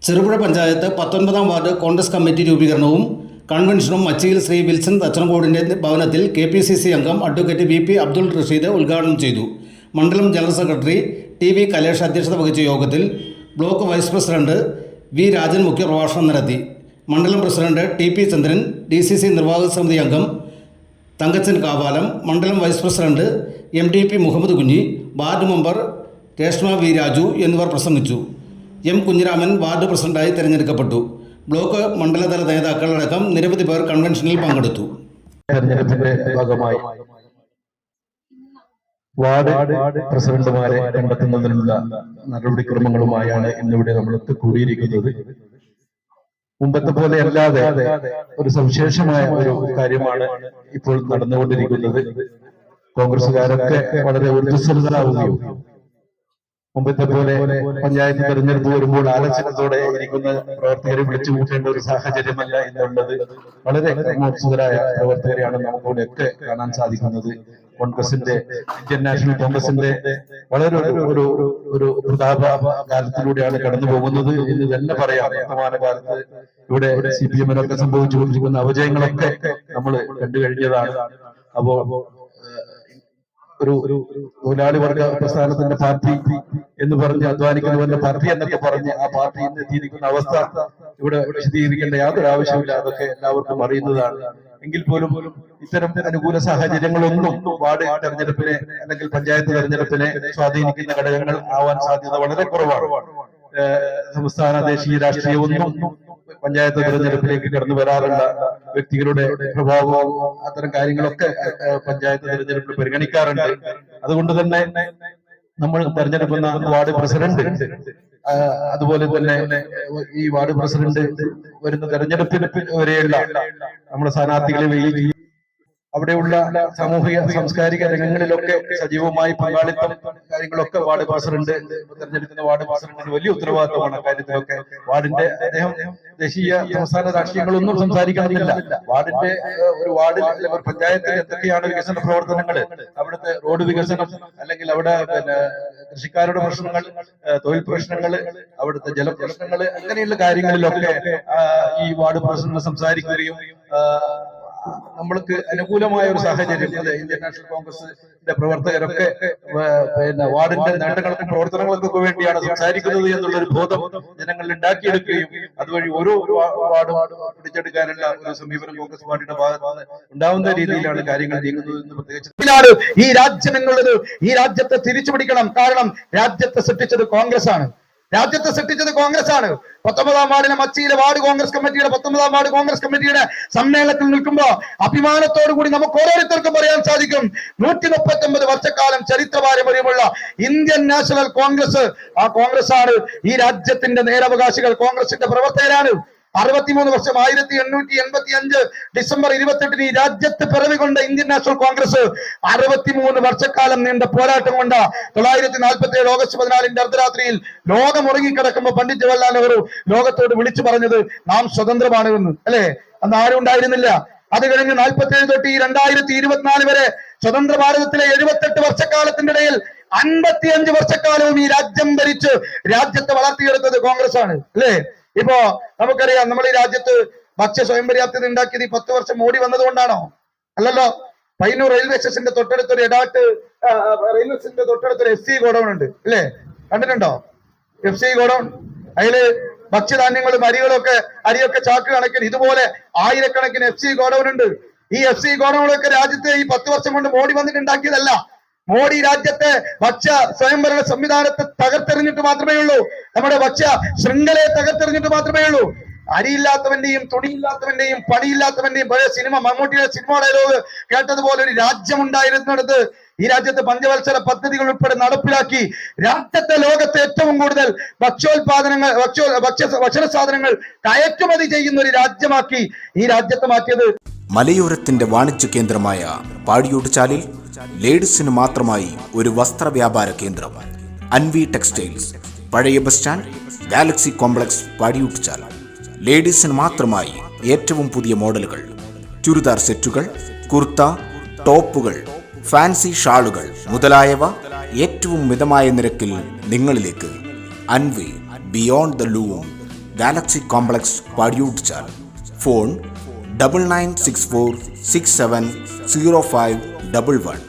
Cherupuzha panchayat 19-ാം ward Congress committee രൂപീകരണവും കൺവെൻഷനും മച്ചിയിൽ Shri Wilson തച്ചനക്കോടിൻ്റെ ഭവനത്തിൽ KPCC അംഗം അഡ്വക്കേറ്റ് VP അബ്ദുൾ റഷീദ് ഉദ്ഘാടനം ചെയ്തു. മണ്ഡലം ജനറൽ സെക്രട്ടറി TV കലേഷ് അധ്യക്ഷത വഹിച്ച യോഗത്തിൽ block vice president V Rajan മുഖ്യപ്രഭാഷണം നടത്തി. മണ്ഡലം പ്രസിഡന്റ് TP ചന്ദ്രൻ, DCC നിർവാഹക സമിതി അംഗം തങ്കച്ചൻ കാവാലം, മണ്ഡലം vice president MDP Muhammad Kunhi, ward member Reshma V Raju എന്നിവർ പ്രസംഗിച്ചു. M കുഞ്ഞിരാമൻ വാർഡ് പ്രസിഡന്റായി തിരഞ്ഞെടുക്കപ്പെട്ടു. ബ്ലോക്ക് മണ്ഡലതല നേതാക്കളടക്കം നിരവധി പേർ കൺവെൻഷനിൽ പങ്കെടുത്തു. തെരഞ്ഞെടുപ്പിന്റെ ഭാഗമായി വാർഡ് പ്രസിഡന്റുമാരെ കണ്ടെത്തുന്നതിനുള്ള നടപടിക്രമങ്ങളുമായാണ് ഇന്നിവിടെ നമ്മൾ കൂടിയിരിക്കുന്നത്. മുമ്പത്തെ പോലെ അല്ലാതെ ഒരു സവിശേഷമായ ഒരു കാര്യമാണ് ഇപ്പോൾ നടന്നുകൊണ്ടിരിക്കുന്നത്. കോൺഗ്രസുകാരൊക്കെ വളരെ ഊർജ്ജസ്വലരാവുകയും മുമ്പത്തെ പോലെ പഞ്ചായത്ത് തെരഞ്ഞെടുപ്പ് വരുമ്പോൾ ആലോചനത്തോടെ ഇരിക്കുന്ന പ്രവർത്തകരെ വിളിച്ചു കൂട്ടേണ്ട ഒരു സാഹചര്യമല്ല എന്നുള്ളത്. വളരെ കർമ്മോത്സുകരായ പ്രവർത്തകരെയാണ് നമുക്കിവിടെയൊക്കെ കാണാൻ സാധിക്കുന്നത്. കോൺഗ്രസിന്റെ, ഇന്ത്യൻ നാഷണൽ കോൺഗ്രസിന്റെ വളരെ ഒരു പ്രതാപ കാലത്തിലൂടെയാണ് കടന്നു പോകുന്നത് എന്ന് തന്നെ പറയാം. വർത്തമാന കാലത്ത് ഇവിടെ CPM-നൊക്കെ സംഭവിച്ചുകൊണ്ടിരിക്കുന്ന അപജയങ്ങളൊക്കെ നമ്മൾ കണ്ടു കഴിഞ്ഞതാണ്. അപ്പോ ഒരു തൊഴിലാളി വർഗ പ്രസ്ഥാനത്തിന്റെ പാർട്ടി എന്ന് പറഞ്ഞ്, അധ്വാനിക്കുന്നവരുടെ പാർട്ടി എന്നൊക്കെ പറഞ്ഞ് ആ പാർട്ടി ഇന്ന് എത്തിയിരിക്കുന്ന അവസ്ഥ ഇവിടെ വിശദീകരിക്കേണ്ട യാതൊരു ആവശ്യമില്ല. അതൊക്കെ എല്ലാവർക്കും അറിയുന്നതാണ്. എങ്കിൽ പോലും ഇത്തരം അനുകൂല സാഹചര്യങ്ങളൊന്നും വാർഡ് തെരഞ്ഞെടുപ്പിനെ അല്ലെങ്കിൽ പഞ്ചായത്ത് തെരഞ്ഞെടുപ്പിനെ സ്വാധീനിക്കുന്ന ഘടകങ്ങൾ ആവാൻ സാധ്യത വളരെ കുറവാണ്. സംസ്ഥാന ദേശീയ രാഷ്ട്രീയമൊന്നും പഞ്ചായത്ത് തെരഞ്ഞെടുപ്പിലേക്ക് കടന്നു വരാറുള്ള വ്യക്തികളുടെ പ്രഭാവവും അത്തരം കാര്യങ്ങളൊക്കെ പഞ്ചായത്ത് തെരഞ്ഞെടുപ്പിൽ പരിഗണിക്കാറുണ്ട്. അതുകൊണ്ട് തന്നെ നമ്മൾ തെരഞ്ഞെടുക്കുന്ന വാർഡ് പ്രസിഡന്റ്, അതുപോലെ തന്നെ ഈ വാർഡ് പ്രസിഡന്റ് വരുന്ന തെരഞ്ഞെടുപ്പിന് വരെയുള്ള നമ്മുടെ സ്ഥാനാർത്ഥികളെ അവിടെയുള്ള സാമൂഹിക സാംസ്കാരിക രംഗങ്ങളിലൊക്കെ സജീവമായി പങ്കാളിത്തം കാര്യങ്ങളൊക്കെ വാർഡ് പ്രസിഡന്റ്, തെരഞ്ഞെടുക്കുന്ന വാർഡ് പ്രസിഡന്റിന് വലിയ ഉത്തരവാദിത്തമാണ് കാര്യത്തിലൊക്കെ. വാർഡിന്റെ അദ്ദേഹം ദേശീയ സംസ്ഥാന രാഷ്ട്രീയങ്ങളൊന്നും സംസാരിക്കാനില്ല. വാർഡിന്റെ ഒരു വാർഡിൽ അല്ലെങ്കിൽ ഒരു പഞ്ചായത്തിൽ എന്തൊക്കെയാണ് വികസന പ്രവർത്തനങ്ങൾ, അവിടുത്തെ റോഡ് വികസനം, അല്ലെങ്കിൽ അവിടെ കൃഷിക്കാരുടെ പ്രശ്നങ്ങൾ, തൊഴിൽ പ്രശ്നങ്ങൾ, അവിടുത്തെ ജലപ്രശ്നങ്ങൾ, അങ്ങനെയുള്ള കാര്യങ്ങളിലൊക്കെ ഈ വാർഡ് പ്രസിഡന്റ് സംസാരിക്കുകയും നമ്മൾക്ക് അനുകൂലമായ ഒരു സാഹചര്യം, ഇന്ത്യൻ നാഷണൽ കോൺഗ്രസിന്റെ പ്രവർത്തകരൊക്കെ വാർഡിന്റെ നേട്ടങ്ങൾക്കും പ്രവർത്തനങ്ങൾക്കൊക്കെ വേണ്ടിയാണ് സംസാരിക്കുന്നത് എന്നുള്ളൊരു ബോധം ജനങ്ങളിൽ ഉണ്ടാക്കിയെടുക്കുകയും അതുവഴി ഓരോ വാർഡും പിടിച്ചെടുക്കാനുള്ള ഒരു സമീപനം കോൺഗ്രസ് പാർട്ടിയുടെ ഭാഗത്ത് ഉണ്ടാവുന്ന രീതിയിലാണ് കാര്യങ്ങൾ നീങ്ങുന്നത് എന്ന് പ്രത്യേകിച്ച് ഈ രാജ്യം എന്നുള്ളത് ഈ രാജ്യത്തെ തിരിച്ചു പിടിക്കണം. കാരണം രാജ്യത്തെ സൃഷ്ടിച്ചത് കോൺഗ്രസ് ആണ്. 19-ാം വാർഡിലെ മച്ചിയിലെ വാർഡ് കോൺഗ്രസ് കമ്മിറ്റിയുടെ 19-ാം വാർഡ് കോൺഗ്രസ് കമ്മിറ്റിയുടെ സമ്മേളനത്തിൽ നിൽക്കുമ്പോൾ അഭിമാനത്തോടു കൂടി നമുക്ക് ഓരോരുത്തർക്കും പറയാൻ സാധിക്കും, 139 വർഷക്കാലം ചരിത്ര പാരമ്പര്യമുള്ള ഇന്ത്യൻ നാഷണൽ കോൺഗ്രസ്, ആ കോൺഗ്രസ് ആണ് ഈ രാജ്യത്തിന്റെ നേരവകാശികൾ, കോൺഗ്രസിന്റെ പ്രവർത്തകരാണ്. 63 വർഷം, 1885 ഡിസംബർ 28 ഈ രാജ്യത്ത് പിറവികൊണ്ട ഇന്ത്യൻ നാഷണൽ കോൺഗ്രസ് 63 വർഷക്കാലം നീണ്ട പോരാട്ടം കൊണ്ട് 1947 ഓഗസ്റ്റ് 14 അർദ്ധരാത്രിയിൽ ലോകം ഉറങ്ങിക്കിടക്കുമ്പോൾ പണ്ഡിറ്റ് ജവഹർലാൽ നെഹ്റു ലോകത്തോട് വിളിച്ചു പറഞ്ഞത് നാം സ്വതന്ത്രമാണ് എന്ന്, അല്ലെ? അന്ന് ആരും ഉണ്ടായിരുന്നില്ല. അത് കഴിഞ്ഞ് 47 തൊട്ട് 2024 വരെ സ്വതന്ത്ര ഭാരതത്തിലെ 78 വർഷക്കാലത്തിന്റെ ഇടയിൽ 55 വർഷക്കാലവും ഈ രാജ്യം ഭരിച്ച് രാജ്യത്തെ വളർത്തിയെടുത്തത് കോൺഗ്രസ് ആണ്, അല്ലെ? ഇപ്പോ നമുക്കറിയാം, നമ്മൾ ഈ രാജ്യത്ത് ഭക്ഷ്യ സ്വയം പര്യാപ്തത ഉണ്ടാക്കിയത് ഈ 10 വർഷം മോഡി വന്നതുകൊണ്ടാണോ? അല്ലല്ലോ. പയ്യന്നൂർ റെയിൽവേ സ്റ്റേഷന്റെ തൊട്ടടുത്തൊരു റെയിൽവേ സ്റ്റേഷന്റെ തൊട്ടടുത്തൊരു FC ഗോഡൌൺ ഉണ്ട്, അല്ലേ? കണ്ടിട്ടുണ്ടോ? FC godown. അതില് ഭക്ഷ്യധാന്യങ്ങളും അരിയൊക്കെ ചാക്ക് കണക്കിന് ഇതുപോലെ ആയിരക്കണക്കിന് FC ഗോഡൌൺ ഉണ്ട്. ഈ FC ഗോഡൌണൊക്കെ രാജ്യത്തെ ഈ 10 വർഷം കൊണ്ട് മോഡി വന്നിട്ടുണ്ടാക്കിയതല്ല. മോഡി രാജ്യത്തെ ഭക്ഷ്യ സ്വയംഭരണ സംവിധാനത്തെ തകർത്തെറിഞ്ഞിട്ട് മാത്രമേ ഉള്ളൂ. നമ്മുടെ ഭക്ഷ്യ ശൃംഖലയെ തകർത്തെറിഞ്ഞിട്ട് മാത്രമേ ഉള്ളൂ. അരിയില്ലാത്തവന്റെയും തുണിയില്ലാത്തവന്റെയും പണിയില്ലാത്തവന്റെയും പഴയ സിനിമ, മമ്മൂട്ടിയുടെ സിനിമ ഡയലോഗ് കേട്ടതുപോലെ ഒരു രാജ്യം ഉണ്ടായിരുന്നിടത്ത് ഈ രാജ്യത്തെ പഞ്ചവത്സര പദ്ധതികൾ ഉൾപ്പെടെ നടപ്പിലാക്കി രാജ്യത്തെ ലോകത്തെ ഏറ്റവും കൂടുതൽ ഭക്ഷണ സാധനങ്ങൾ കയറ്റുമതി ചെയ്യുന്ന ഒരു രാജ്യമാക്കി ഈ രാജ്യത്തെ മാറ്റിയത്. മലയോരത്തിന്റെ വാണിജ്യ കേന്ദ്രമായ പാടിയോട് ചാലിൽ ലേഡീസിന് മാത്രമായി ഒരു വസ്ത്ര വ്യാപാര കേന്ദ്രം, അൻവി ടെക്സ്റ്റൈൽസ്, പഴയ ബസ് സ്റ്റാൻഡ്, ഗാലക്സി കോംപ്ലക്സ്, പാടിയോട് ചാൽ. ലേഡീസിന് മാത്രമായി ഏറ്റവും പുതിയ മോഡലുകൾ, ചുരിദാർ സെറ്റുകൾ, കുർത്ത, ടോപ്പുകൾ, ഫാൻസി ഷാളുകൾ മുതലായവ ഏറ്റവും മിതമായ നിരക്കിൽ നിങ്ങളിലേക്ക്. Anvi, beyond the loom, Galaxy complex Padiyottuchal. Phone 9964670511.